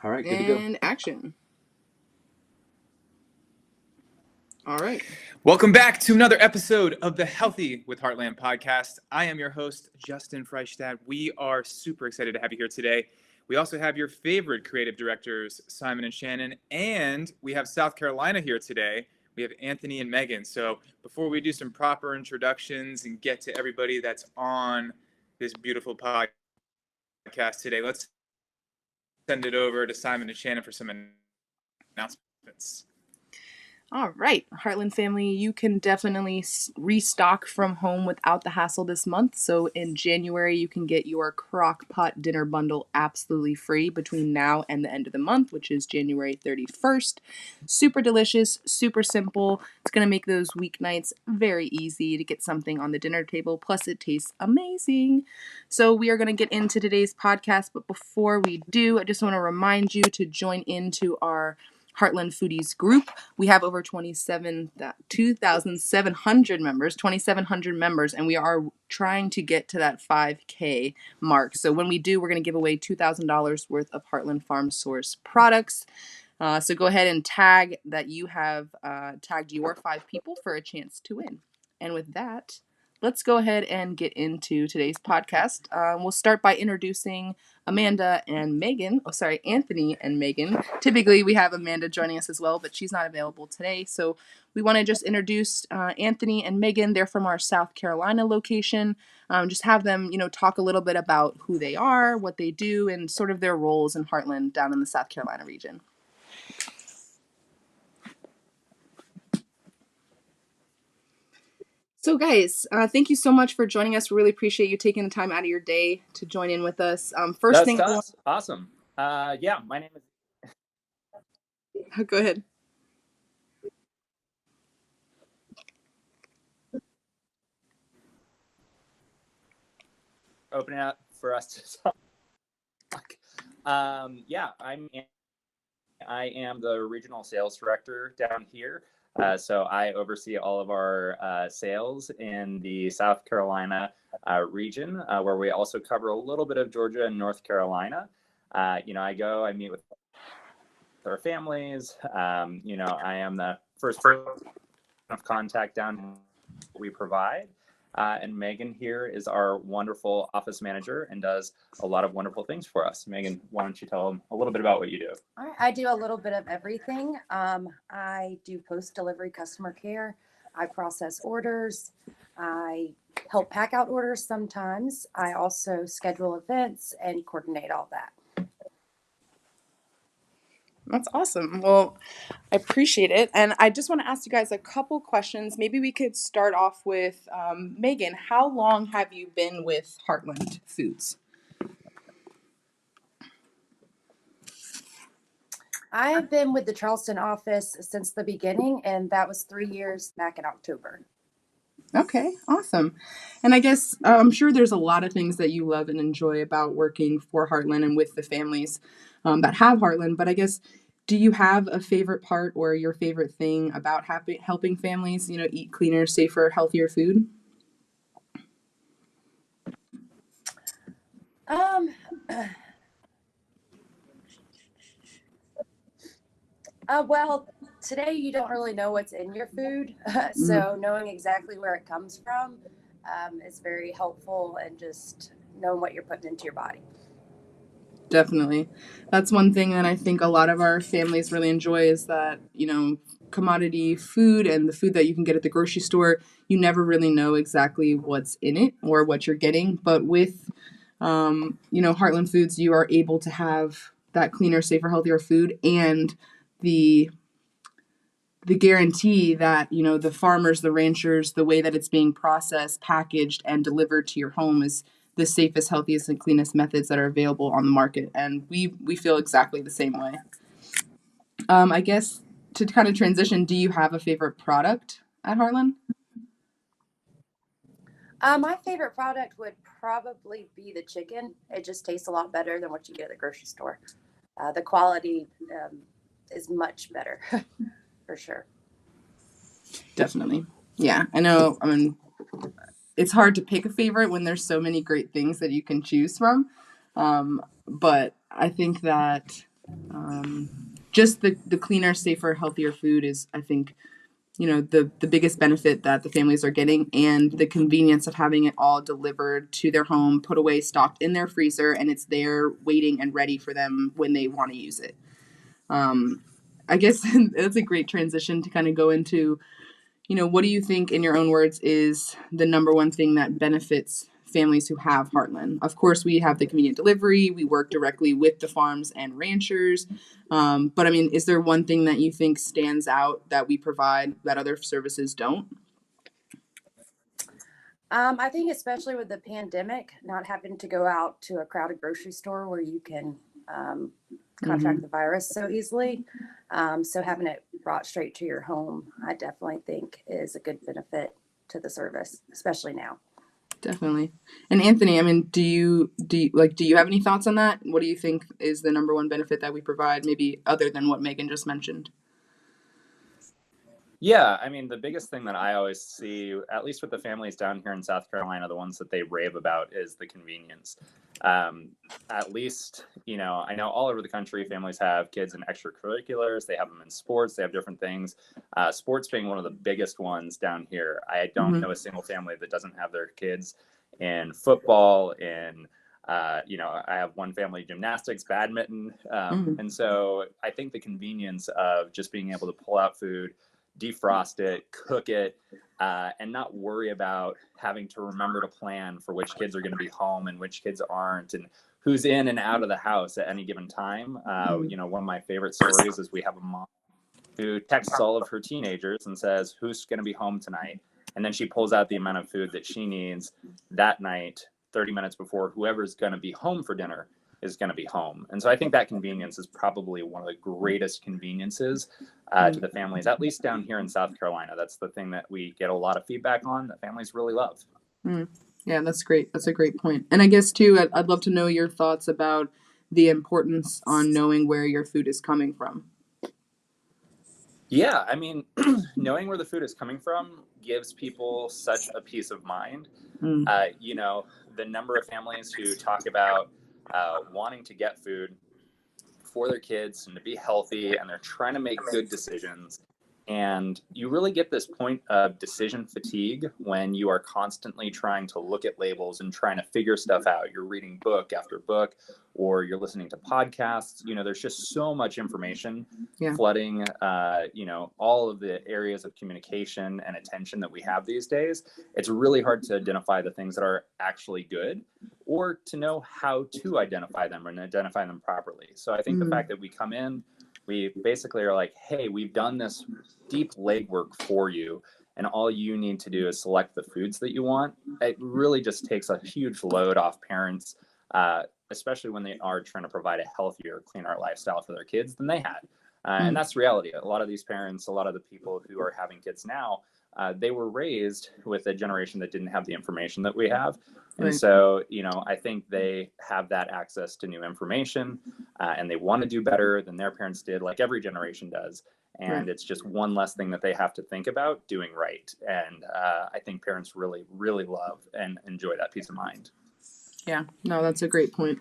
All right, good to go. And action. All right. Welcome back to another episode of the Healthy with Heartland podcast. I am your host, Justin Freistadt. We are super excited to have you here today. We also have your favorite creative directors, Simon and Shannon, and we have South Carolina here today. We have Anthony and Megan. So before we do some proper introductions and get to everybody that's on this beautiful podcast today, let's send it over to Simon and Shannon for some announcements. All right, Heartland family, you can definitely restock from home without the hassle this month. So in January, you can get your crock pot dinner bundle absolutely free between now and the end of the month, which is January 31st. Super delicious, super simple. It's going to make those weeknights very easy to get something on the dinner table. Plus, it tastes amazing. So we are going to get into today's podcast. But before we do, I just want to remind you to join into our Heartland Foodies group. We have over 2,700 members, and we are trying to get to that 5K mark. So when we do, we're going to give away $2,000 worth of Heartland Farm Source products. So go ahead and tag that you have tagged your 5 people for a chance to win. And with that, let's go ahead and get into today's podcast. We'll start by introducing Amanda and Megan. Oh, sorry, Anthony and Megan. Typically, we have Amanda joining us as well, but she's not available today. So we want to just introduce Anthony and Megan. They're from our South Carolina location. Just have them, talk a little bit about who they are, what they do, and sort of their roles in Heartland down in the South Carolina region. So guys, thank you so much for joining us. We really appreciate you taking the time out of your day to join in with us. Awesome. Yeah, my name is... Go ahead. Opening up for us to talk. Yeah, I am the regional sales director down here. So I oversee all of our sales in the South Carolina region, where we also cover a little bit of Georgia and North Carolina. I meet with our families. I am the first person of contact down we provide. And Megan here is our wonderful office manager and does a lot of wonderful things for us. Megan, why don't you tell them a little bit about what you do? All right, I do a little bit of everything. I do post-delivery customer care. I process orders. I help pack out orders sometimes. I also schedule events and coordinate all that. That's awesome. Well, I appreciate it. And I just want to ask you guys a couple questions. Maybe we could start off with Megan. How long have you been with Heartland Foods? I have been with the Charleston office since the beginning, and that was 3 years back in October. Okay, awesome. And I guess I'm sure there's a lot of things that you love and enjoy about working for Heartland and with the families that have Heartland. But I guess, do you have a favorite part or your favorite thing about helping families, eat cleaner, safer, healthier food? Well, today you don't really know what's in your food. So knowing exactly where it comes from is very helpful, and just knowing what you're putting into your body. Definitely. That's one thing that I think a lot of our families really enjoy is that, commodity food and the food that you can get at the grocery store, you never really know exactly what's in it or what you're getting. But with, Heartland Foods, you are able to have that cleaner, safer, healthier food and the guarantee that, the farmers, the ranchers, the way that it's being processed, packaged, and delivered to your home is the safest, healthiest, and cleanest methods that are available on the market. And we feel exactly the same way. I guess to kind of transition, do you have a favorite product at Heartland? My favorite product would probably be the chicken. It just tastes a lot better than what you get at the grocery store. The quality is much better, for sure. Definitely. Yeah, I know. I mean, it's hard to pick a favorite when there's so many great things that you can choose from. But I think that Just the cleaner, safer, healthier food is, I think, the biggest benefit that the families are getting, and the convenience of having it all delivered to their home, put away, stocked in their freezer, and it's there waiting and ready for them when they want to use it. I guess that's a great transition to kind of go into, what do you think, in your own words, is the number one thing that benefits families who have Heartland? Of course, we have the convenient delivery. We work directly with the farms and ranchers. But I mean, is there one thing that you think stands out that we provide that other services don't? I think especially with the pandemic, not having to go out to a crowded grocery store where you can contract the virus so easily. So having it brought straight to your home, I definitely think is a good benefit to the service, especially now. Definitely. And Anthony, I mean, do you have any thoughts on that? What do you think is the number one benefit that we provide, maybe other than what Megan just mentioned? Yeah, I mean, the biggest thing that I always see, at least with the families down here in South Carolina, the ones that they rave about is the convenience. At least, I know all over the country, families have kids in extracurriculars, they have them in sports, they have different things. Sports being one of the biggest ones down here. I don't know a single family that doesn't have their kids in football, I have one family gymnastics, badminton. And so I think the convenience of just being able to pull out food, defrost it, cook it, and not worry about having to remember to plan for which kids are going to be home and which kids aren't, and who's in and out of the house at any given time. One of my favorite stories is we have a mom who texts all of her teenagers and says, who's going to be home tonight? And then she pulls out the amount of food that she needs that night, 30 minutes before whoever's going to be home for dinner is going to be home. And so I think that convenience is probably one of the greatest conveniences to the families, at least down here in South Carolina. That's the thing that we get a lot of feedback on that families really love. Yeah, that's great. That's a great point. And I guess too, I'd love to know your thoughts about the importance on knowing where your food is coming from. Yeah, I mean, knowing where the food is coming from gives people such a peace of mind. The number of families who talk about wanting to get food for their kids and to be healthy, and they're trying to make good decisions. And you really get this point of decision fatigue when you are constantly trying to look at labels and trying to figure stuff out. You're reading book after book, or you're listening to podcasts. There's just so much information flooding, all of the areas of communication and attention that we have these days. It's really hard to identify the things that are actually good, or to know how to identify them and identify them properly. So I think the fact that we come in, we basically are like, hey, we've done this deep legwork for you, and all you need to do is select the foods that you want. It really just takes a huge load off parents, especially when they are trying to provide a healthier, cleaner lifestyle for their kids than they had. And that's reality. A lot of these parents, a lot of the people who are having kids now, they were raised with a generation that didn't have the information that we have. And so, I think they have that access to new information, and they want to do better than their parents did, like every generation does. And it's just one less thing that they have to think about doing right. And I think parents really, really love and enjoy that peace of mind. Yeah, no, that's a great point.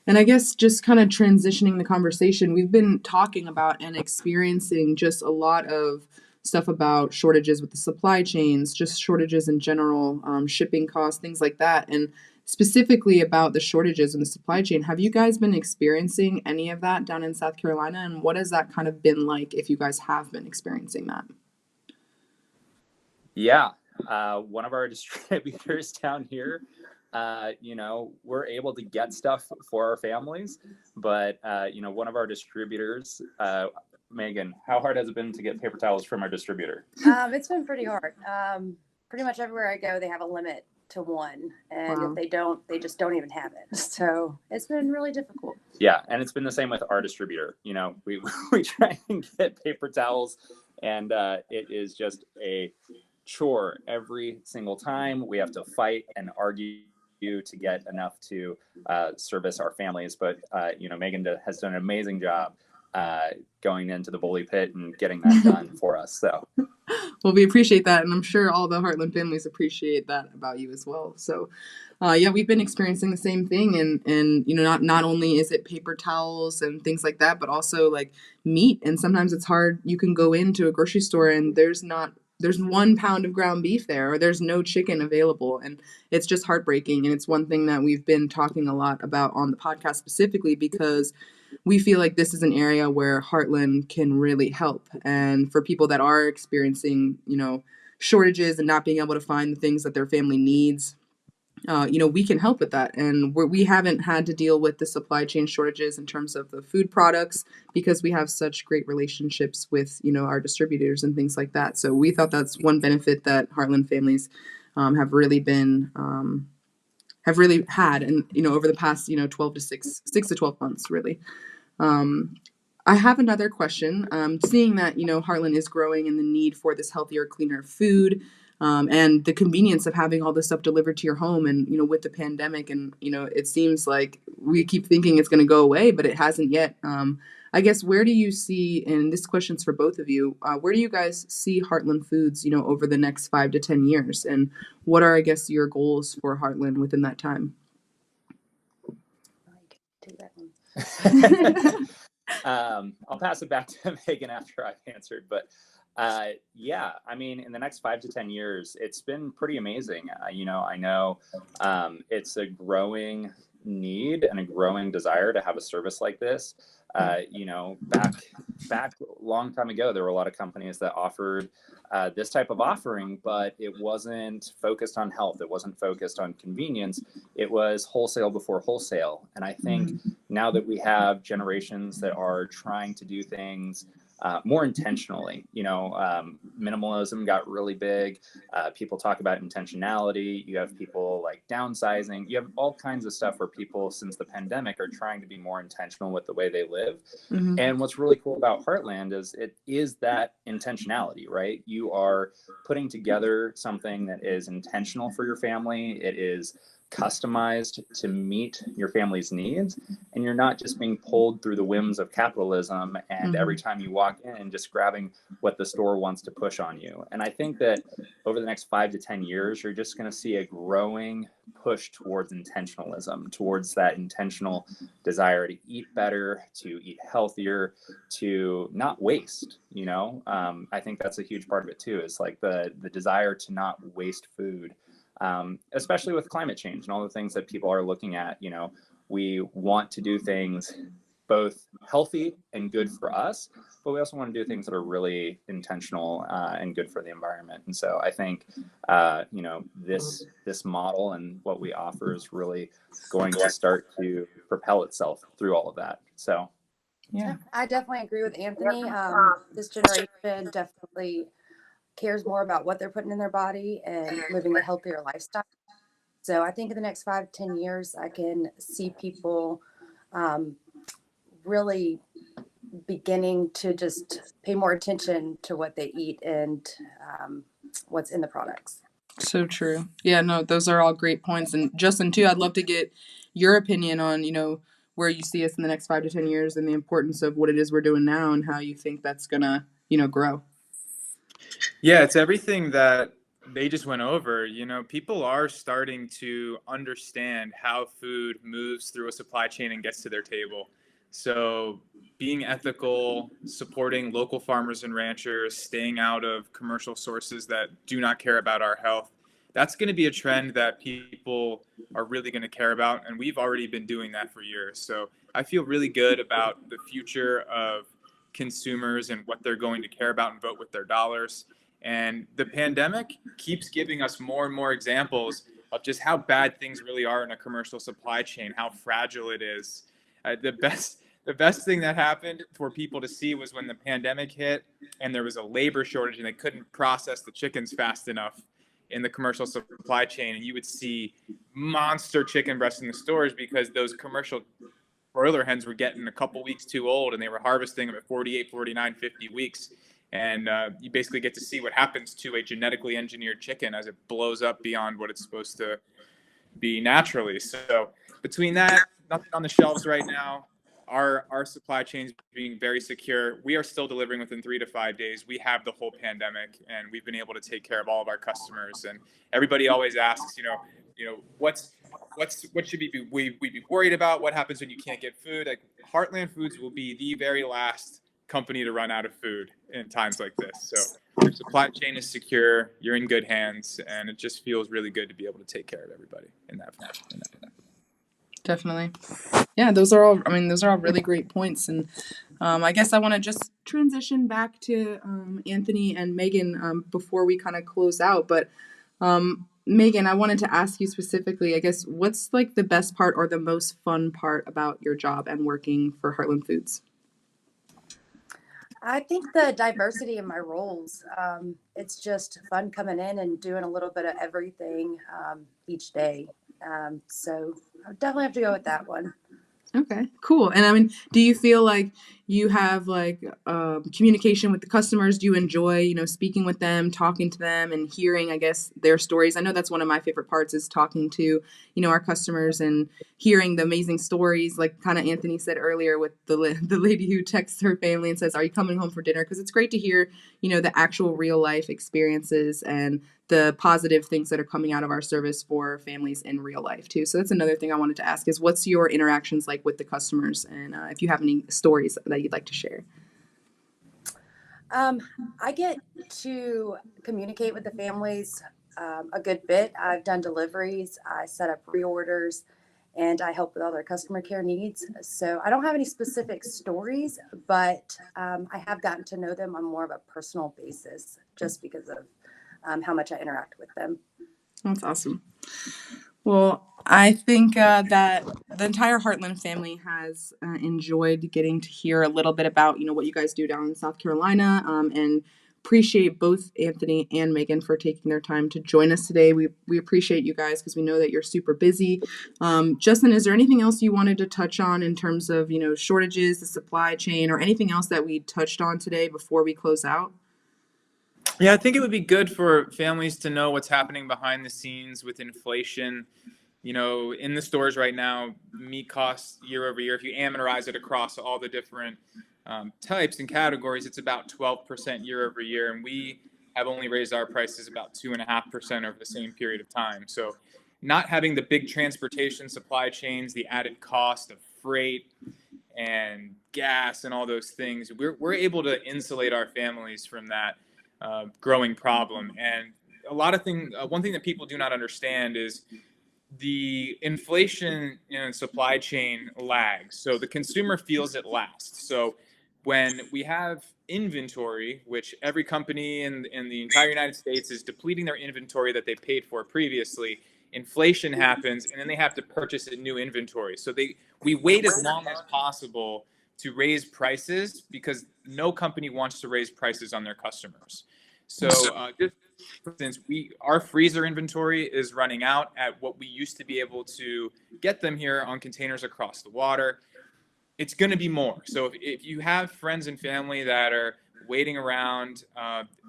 And I guess just kind of transitioning the conversation, we've been talking about and experiencing just a lot of stuff about shortages with the supply chains, just shortages in general, shipping costs, things like that. And specifically about the shortages in the supply chain, have you guys been experiencing any of that down in South Carolina? And what has that kind of been like if you guys have been experiencing that? Yeah, one of our distributors down here, we're able to get stuff for our families, but, one of our distributors, Megan, how hard has it been to get paper towels from our distributor? It's been pretty hard. Pretty much everywhere I go, they have a limit to one. And if they don't, they just don't even have it. So it's been really difficult. Yeah. And it's been the same with our distributor. We try and get paper towels, and it is just a chore every single time. We have to fight and argue to get enough to service our families. But, Megan has done an amazing job going into the bully pit and getting that done for us. So, well, we appreciate that. And I'm sure all the Heartland families appreciate that about you as well. So Yeah, we've been experiencing the same thing, and not only is it paper towels and things like that, but also like meat. And sometimes it's hard. You can go into a grocery store and there's 1 pound of ground beef there, or there's no chicken available, and it's just heartbreaking. And it's one thing that we've been talking a lot about on the podcast specifically because we feel like this is an area where Heartland can really help. And for people that are experiencing, shortages and not being able to find the things that their family needs, we can help with that. And we haven't had to deal with the supply chain shortages in terms of the food products because we have such great relationships with, our distributors and things like that. So we thought that's one benefit that Heartland families have really had, and, over the past, 12 to 6 to 12 months, really. Um, I have another question. Seeing that, Heartland is growing and the need for this healthier, cleaner food, and the convenience of having all this stuff delivered to your home, and, with the pandemic, and, it seems like we keep thinking it's going to go away, but it hasn't yet. I guess, where do you see, and this question's for both of you, where do you guys see Heartland Foods, over the next 5 to 10 years? And what are, I guess, your goals for Heartland within that time? Take that one. I'll pass it back to Megan after I've answered, but yeah, I mean, in the next 5 to 10 years, it's been pretty amazing. I know it's a growing need and a growing desire to have a service like this. Back a long time ago, there were a lot of companies that offered this type of offering, but it wasn't focused on health. It wasn't focused on convenience. It was wholesale before wholesale. And I think now that we have generations that are trying to do things more intentionally, minimalism got really big. People talk about intentionality. You have people like downsizing. You have all kinds of stuff where people, since the pandemic, are trying to be more intentional with the way they live. Mm-hmm. And what's really cool about Heartland is it is that intentionality, right? You are putting together something that is intentional for your family. It is customized to meet your family's needs, and you're not just being pulled through the whims of capitalism and every time you walk in just grabbing what the store wants to push on you. And I think that over the next 5 to 10 years, you're just going to see a growing push towards intentionalism, towards that intentional desire to eat better, to eat healthier, to not waste. I think that's a huge part of it too, is like the desire to not waste food. Especially with climate change and all the things that people are looking at. We want to do things both healthy and good for us, but we also want to do things that are really intentional and good for the environment. And so I think, this model and what we offer is really going to start to propel itself through all of that. So, Yeah. I definitely agree with Anthony. This generation definitely cares more about what they're putting in their body and living a healthier lifestyle. So I think in the next 5 to 10 years, I can see people really beginning to just pay more attention to what they eat and what's in the products. So true. Yeah, no, those are all great points. And Justin, too, I'd love to get your opinion on, where you see us in the next 5 to 10 years and the importance of what it is we're doing now and how you think that's going to, grow. Yeah, it's everything that they just went over. People are starting to understand how food moves through a supply chain and gets to their table. So being ethical, supporting local farmers and ranchers, staying out of commercial sources that do not care about our health, that's going to be a trend that people are really going to care about. And we've already been doing that for years. So I feel really good about the future of consumers and what they're going to care about and vote with their dollars. And the pandemic keeps giving us more and more examples of just how bad things really are in a commercial supply chain, how fragile it is. The best thing that happened for people to see was when the pandemic hit and there was a labor shortage and they couldn't process the chickens fast enough in the commercial supply chain. And you would see monster chicken breasts in the stores because those commercial broiler hens were getting a couple weeks too old and they were harvesting them at 48, 49, 50 weeks. And you basically get to see what happens to a genetically engineered chicken as it blows up beyond what it's supposed to be naturally. So between that, nothing on the shelves right now, our supply chains being very secure. We are still delivering within 3 to 5 days. We have the whole pandemic, and we've been able to take care of all of our customers. And everybody always asks, what's what should we be worried about? What happens when you can't get food? Like Heartland Foods will be the very last company to run out of food in times like this. So your supply chain is secure, you're in good hands, and it just feels really good to be able to take care of everybody in that. Definitely. Yeah, those are all really great points. And I guess I want to just transition back to Anthony and Megan before we kind of close out. But Megan, I wanted to ask you specifically, I guess, what's like the best part or the most fun part about your job and working for Heartland Foods? I think the diversity in my roles, it's just fun coming in and doing a little bit of everything each day. So I would definitely have to go with that one. Okay, cool. And I mean, do you feel like you have like communication with the customers? Do you enjoy, speaking with them, talking to them, and hearing, I guess, their stories? I know that's one of my favorite parts is talking to, our customers and hearing the amazing stories. Like kind of Anthony said earlier with the lady who texts her family and says, "Are you coming home for dinner?" Because it's great to hear, the actual real life experiences and the positive things that are coming out of our service for families in real life too. So that's another thing I wanted to ask is what's your interactions like with the customers, and if you have any stories that you'd like to share. I get to communicate with the families a good bit. I've done deliveries, I set up reorders, and I help with all their customer care needs. So I don't have any specific stories, but I have gotten to know them on more of a personal basis just because of how much I interact with them. That's awesome. Well, I think that the entire Heartland family has enjoyed getting to hear a little bit about, what you guys do down in South Carolina, and appreciate both Anthony and Megan for taking their time to join us today. We appreciate you guys because we know that you're super busy. Justin, is there anything else you wanted to touch on in terms of, shortages, the supply chain, or anything else that we touched on today before we close out? Yeah, I think it would be good for families to know what's happening behind the scenes with inflation. In the stores right now, meat costs year over year, if you amortize it across all the different types and categories, it's about 12% year over year. And we have only raised our prices about 2.5% over the same period of time. So not having the big transportation supply chains, the added cost of freight and gas and all those things, we're able to insulate our families from that growing problem. And one thing that people do not understand is the inflation in supply chain lags. So the consumer feels it last. So when we have inventory, which every company in the entire United States is depleting their inventory that they paid for previously, inflation happens and then they have to purchase a new inventory. So we wait as long as possible to raise prices because no company wants to raise prices on their customers. So just for instance, our freezer inventory is running out at what we used to be able to get them here on containers across the water. It's going to be more. So if you have friends and family that are waiting around,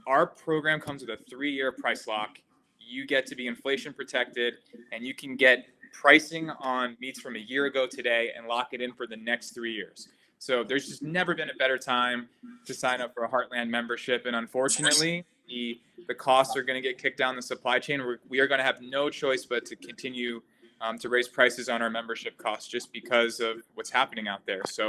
our program comes with a 3-year price lock. You get to be inflation protected, and you can get pricing on meats from a year ago today and lock it in for the next 3 years. So there's just never been a better time to sign up for a Heartland membership. And unfortunately, the costs are going to get kicked down the supply chain. We are going to have no choice but to continue to raise prices on our membership costs just because of what's happening out there. So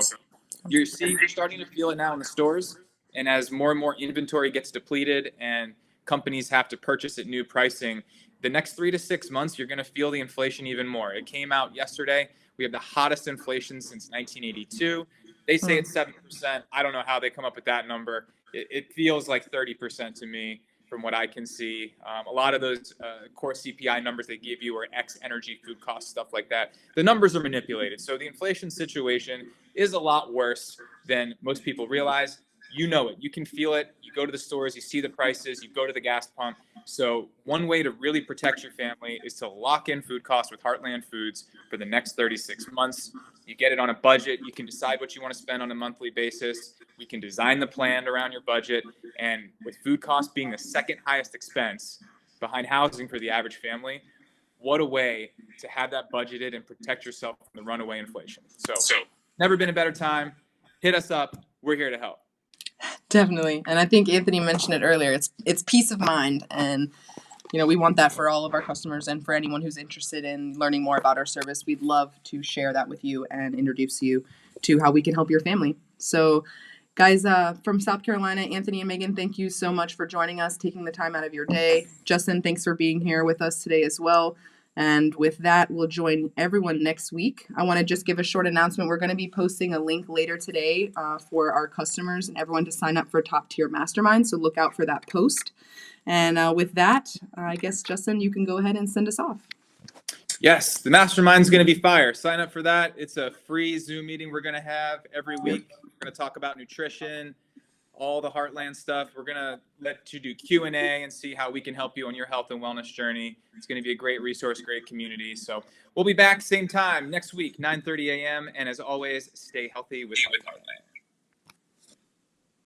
you're starting to feel it now in the stores. And as more and more inventory gets depleted and companies have to purchase at new pricing, the next 3 to 6 months, you're going to feel the inflation even more. It came out yesterday. We have the hottest inflation since 1982. They say it's 7%. I don't know how they come up with that number. It feels like 30% to me from what I can see. A lot of those core CPI numbers they give you are X energy, food costs, stuff like that. The numbers are manipulated. So the inflation situation is a lot worse than most people realize. You know it. You can feel it. You go to the stores, you see the prices, you go to the gas pump. So one way to really protect your family is to lock in food costs with Heartland Foods for the next 36 months. You get it on a budget. You can decide what you want to spend on a monthly basis. We can design the plan around your budget. And with food costs being the second highest expense behind housing for the average family, what a way to have that budgeted and protect yourself from the runaway inflation. So never been a better time. Hit us up. We're here to help. Definitely. And I think Anthony mentioned it earlier. It's peace of mind. And we want that for all of our customers and for anyone who's interested in learning more about our service. We'd love to share that with you and introduce you to how we can help your family. So guys, from South Carolina, Anthony and Megan, thank you so much for joining us, taking the time out of your day. Justin, thanks for being here with us today as well. And with that, we'll join everyone next week. I want to just give a short announcement. We're going to be posting a link later today for our customers and everyone to sign up for Top Tier Mastermind. So look out for that post. And with that, I guess, Justin, you can go ahead and send us off. Yes, the mastermind's going to be fire. Sign up for that. It's a free Zoom meeting we're going to have every week. We're going to talk about nutrition, all the Heartland stuff. We're going to let you do Q&A and see how we can help you on your health and wellness journey. It's going to be a great resource, great community. So we'll be back same time next week, 9:30 a.m. And as always, stay healthy with Heartland.